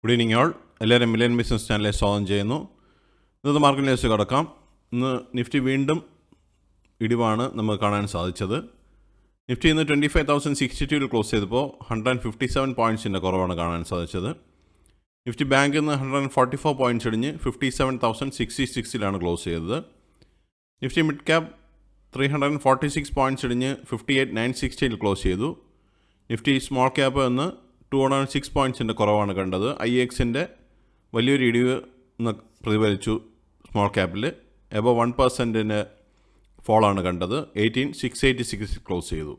Good evening all. എല്ലാവരും million business ചാനലിലെ സ്വാഗതം ചെയ്യുന്നു. ഇന്നത്തെ മാർക്കറ്റ് ന്യൂസ് കിടക്കാം. ഇന്ന് നിഫ്റ്റി വീണ്ടും ഇടിവാണ് നമുക്ക് കാണാൻ സാധിച്ചത്. നിഫ്റ്റി ഇന്ന് 25,062 ക്ലോസ് ചെയ്തപ്പോൾ 157 പോയിൻറ്റ്സിൻ്റെ കുറവാണ് കാണാൻ സാധിച്ചത്. നിഫ്റ്റി ബാങ്ക് ഇന്ന് 144 പോയിൻറ്റ്സ് ഇടിഞ്ഞ് 57,066 ക്ലോസ് ചെയ്തത്. നിഫ്റ്റി മിഡ് ക്യാപ് 346 പോയിൻറ്റ്സ് ഇടിഞ്ഞ് 58,960 ക്ലോസ് ചെയ്തു. നിഫ്റ്റി സ്മോൾ ക്യാപ്പ് ഇന്ന് 206 പോയിൻറ്റ്സിൻ്റെ കുറവാണ് കണ്ടത്. IEXൻ്റെ വലിയൊരു ഇടിവ് ഇന്ന് പ്രതിഫലിച്ചു. സ്മോൾ ക്യാപ്പിൽ എബോവ് 1% ഫോളാണ് കണ്ടത്. 18,686 ക്ലോസ് ചെയ്തു.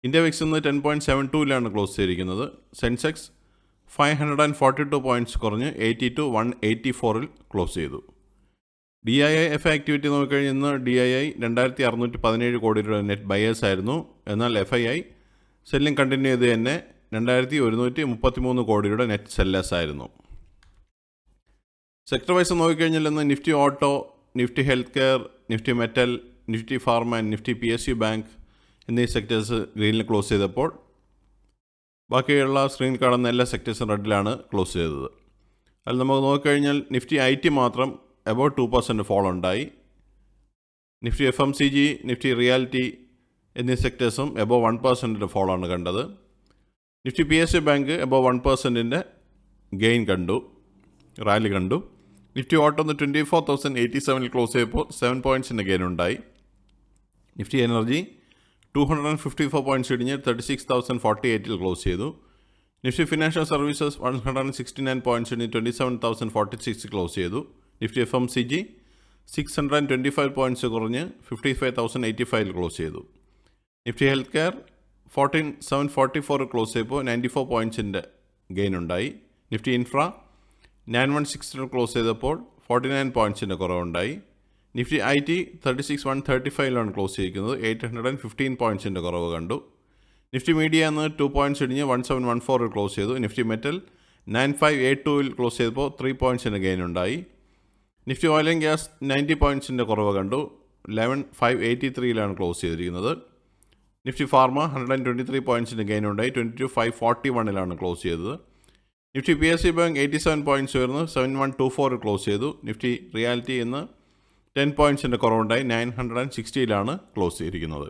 ഇന്ത്യ വിക്സ് ഇന്ന് 10.72 ക്ലോസ് ചെയ്തിരിക്കുന്നത്. സെൻസെക്സ് 542 പോയിൻറ്റ്സ് കുറഞ്ഞ് 82,184 ക്ലോസ് ചെയ്തു. DII ആക്ടിവിറ്റി നോക്കിക്കഴിഞ്ഞാൽ ഇന്ന് DII 2,617 കോടി രൂപ നെറ്റ് ബയേഴ്സ് ആയിരുന്നു. എന്നാൽ FII സെല്ലിംഗ് കണ്ടിന്യൂ ചെയ്ത് തന്നെ 2,133 കോടി രൂപയുടെ നെറ്റ് സെല്ലേഴ്സ് ആയിരുന്നു. സെക്ടർ വൈസ് നോക്കിക്കഴിഞ്ഞാൽ ഇന്ന് Nifty auto, Nifty health care, Nifty metal, Nifty pharma and Nifty PSU bank എന്നീ സെക്ടേഴ്സ് ഗ്രീനിൽ ക്ലോസ് ചെയ്തപ്പോൾ ബാക്കിയുള്ള സ്ക്രീൻ കാണുന്ന എല്ലാ സെക്ടേഴ്സും റെഡിലാണ് ക്ലോസ് ചെയ്തത്. അതിൽ നമുക്ക് നോക്കിക്കഴിഞ്ഞാൽ നിഫ്റ്റി IT മാത്രം അബൌട്ട് 2% ഫോൾ ഉണ്ടായി. നിഫ്റ്റി FMCG, നിഫ്റ്റി റിയാലിറ്റി എന്നീ സെക്ടേഴ്സും എബോവ് 1% ഫോളാണ് കണ്ടത്. Nifty PSU bank above 1% gain കണ്ടു, റാലി കണ്ടു. നിഫ്റ്റി ഓട്ടോ 24,087 ക്ലോസ് ചെയ്തപ്പോൾ 7 പോയിൻറ്റ്സിൻ്റെ ഗെയിൻ ഉണ്ടായി. നിഫ്റ്റി എനർജി 254 പോയിൻറ്റ്സ് ഇടിഞ്ഞ് 36,048 ക്ലോസ് ചെയ്തു. നിഫ്റ്റി ഫിനാൻഷ്യൽ സർവീസസ് 169 പോയിൻറ്റ്സ് ഇടിഞ്ഞ് 27,046 ക്ലോസ് ചെയ്തു. നിഫ്റ്റി FMCG 625 പോയിൻറ്റ്സ് കുറഞ്ഞ് 55,085 ക്ലോസ് ചെയ്തു. നിഫ്റ്റി ഹെൽത്ത് കെയർ 14,744 ക്ലോസ് ചെയ്തപ്പോൾ 94 പോയിൻറ്റ്സിൻ്റെ ഗെയിൻ ഉണ്ടായി. നിഫ്റ്റി ഇൻഫ്ര 9160 ക്ലോസ് ചെയ്തപ്പോൾ 49 പോയിൻറ്റ്സിൻ്റെ കുറവുണ്ടായി. നിഫ്റ്റി IT 36,135 ക്ലോസ് ചെയ്തിരിക്കുന്നത്. 815 പോയിൻറ്റ്സിൻ്റെ കുറവ് കണ്ടു. നിഫ്റ്റി മീഡിയ എന്ന് 2 പോയിൻറ്റ്സ് ഇടിഞ്ഞ് 1714 ക്ലോസ് ചെയ്തു. നിഫ്റ്റി മെറ്റൽ 9582 ക്ലോസ് ചെയ്തപ്പോൾ 3 പോയിൻറ്റ്സിൻ്റെ ഗെയിൻ ഉണ്ടായി. നിഫ്റ്റി ഓയിൽ ആൻഡ് ഗ്യാസ് 90 പോയിൻറ്റ്സിൻ്റെ കുറവ് കണ്ടു. 11,583 ക്ലോസ് ചെയ്തിരിക്കുന്നത്. നിഫ്റ്റി ഫാർമ 123 പോയിൻറ്റ്സിൻ്റെ ഗെയിൻ ഉണ്ടായി. 22,541 ക്ലോസ് ചെയ്തത്. നിഫ്റ്റി PSU ബാങ്ക് 87 പോയിൻറ്റ്സ് ഉയർന്ന് 7124 ക്ലോസ് ചെയ്തു. നിഫ്റ്റി റിയാലിറ്റി ഇന്ന് 10 പോയിൻറ്റ്സിൻ്റെ കുറവുണ്ടായി. 960 ക്ലോസ് ചെയ്തിരിക്കുന്നത്.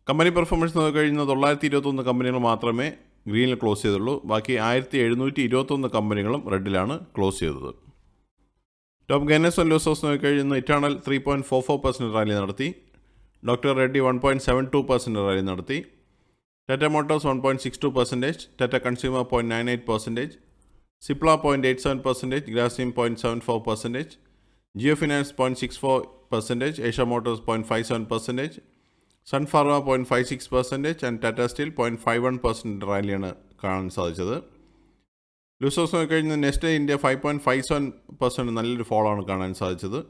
കമ്പനി പെർഫോമൻസ് നോക്കിക്കഴിഞ്ഞാൽ 921 കമ്പനികൾ മാത്രമേ ഗ്രീനിൽ ക്ലോസ് ചെയ്തുള്ളൂ. ബാക്കി 1721 കമ്പനികളും റെഡിലാണ് ക്ലോസ് ചെയ്തത്. ടോപ്പ് ഗെയിനേഴ്സ് ആൻഡ് ലൂസേഴ്സ് നോക്കിക്കഴിഞ്ഞാൽ ഇറ്റേണൽ 3.44% റാലി നടത്തി. ഡോക്ടർ റെഡ്ഡി 1.72% റാലി നടത്തി. Tata motors 1.62%, Tata consumer 0.98%, Cipla 0.87%, Grasim 0.74%, Jio finance 0.64%, ഏഷ്യ motors 0.57%, Sun Pharma 0.56% and Tata steel 0.51% റാലിയാണ് കാണാൻ സാധിച്ചത്. ലൂസേഴ്സ് നോക്കിക്കഴിഞ്ഞാൽ നെസ്റ്റേ ഇന്ത്യ 5.57% നല്ലൊരു ഫോളാണ് കാണാൻ സാധിച്ചത്.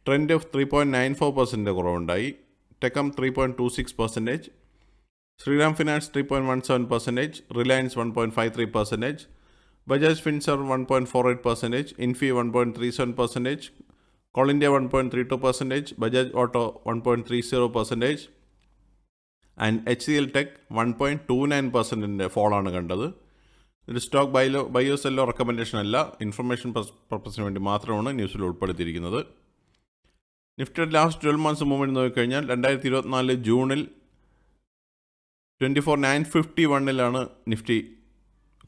ട്രെൻഡ് 3.94% കുറവുണ്ടായി. TechM 3.26%, Shriram finance 3.17%, Reliance 1.53%, Bajaj Finserv 1.48%, Infy 1.37%, coal India 1.32%, Bajaj auto 1.30% and HCL tech 1.29% ഫോളാണ് കണ്ടത്. ഒരു സ്റ്റോക്ക് ബയോ സെല്ലോ റെക്കമെൻഡേഷൻ അല്ല, ഇൻഫർമേഷൻ പർപ്പസിന് വേണ്ടി മാത്രമാണ് ന്യൂസിൽ ഉൾപ്പെടുത്തിയിരിക്കുന്നത്. നിഫ്റ്റിയുടെ ലാസ്റ്റ് 12 മന്ത്സ് മൂവ്മെൻറ്റ് നോക്കിക്കഴിഞ്ഞാൽ 2024 ജൂണിൽ 24,951 നിഫ്റ്റി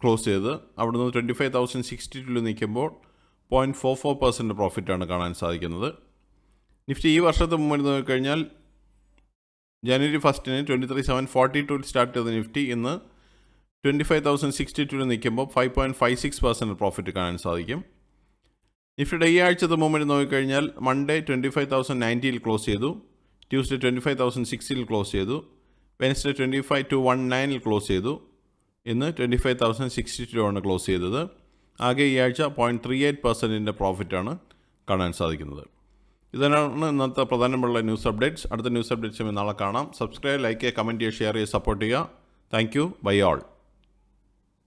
ക്ലോസ് ചെയ്തത്. അവിടുന്ന് 25,062 നിൽക്കുമ്പോൾ 0.44% പ്രോഫിറ്റാണ് കാണാൻ സാധിക്കുന്നത്. നിഫ്റ്റി ഈ വർഷത്തെ മൂവ്മെൻറ്റ് നോക്കിക്കഴിഞ്ഞാൽ ജനുവരി 1 23,742 സ്റ്റാർട്ട് ചെയ്ത നിഫ്റ്റി ഇന്ന് 25,062 നിൽക്കുമ്പോൾ 5.56% പ്രോഫിറ്റ് കാണാൻ സാധിക്കും. നിഫ്റ്റിയുടെ ഈ ആഴ്ചത്തെ മൂവ്മെൻറ്റ് നോക്കിക്കഴിഞ്ഞാൽ മൺഡേ 25,090 ക്ലോസ് ചെയ്തു. ട്യൂസ്ഡേ 25,060 ക്ലോസ് ചെയ്തു. വെനസ്ഡേ 25,219 ക്ലോസ് ചെയ്തു. ഇന്ന് 25,062 ക്ലോസ് ചെയ്തത്. ആകെ ഈ ആഴ്ച 0.38% പ്രോഫിറ്റാണ് കാണാൻ സാധിക്കുന്നത്. ഇതാണ് ഇന്നത്തെ പ്രധാനമുള്ള ന്യൂസ് അപ്ഡേറ്റ്സ്. അടുത്ത ന്യൂസ് അപ്ഡേറ്റ്സുമായി നാളെ കാണാം. സബ്സ്ക്രൈബ്, ലൈക്ക് ചെയ്യുക, കമൻറ്റ് ചെയ്യുക, ഷെയർ ചെയ്യുക, സപ്പോർട്ട് ചെയ്യുക. Thank you. Bye all.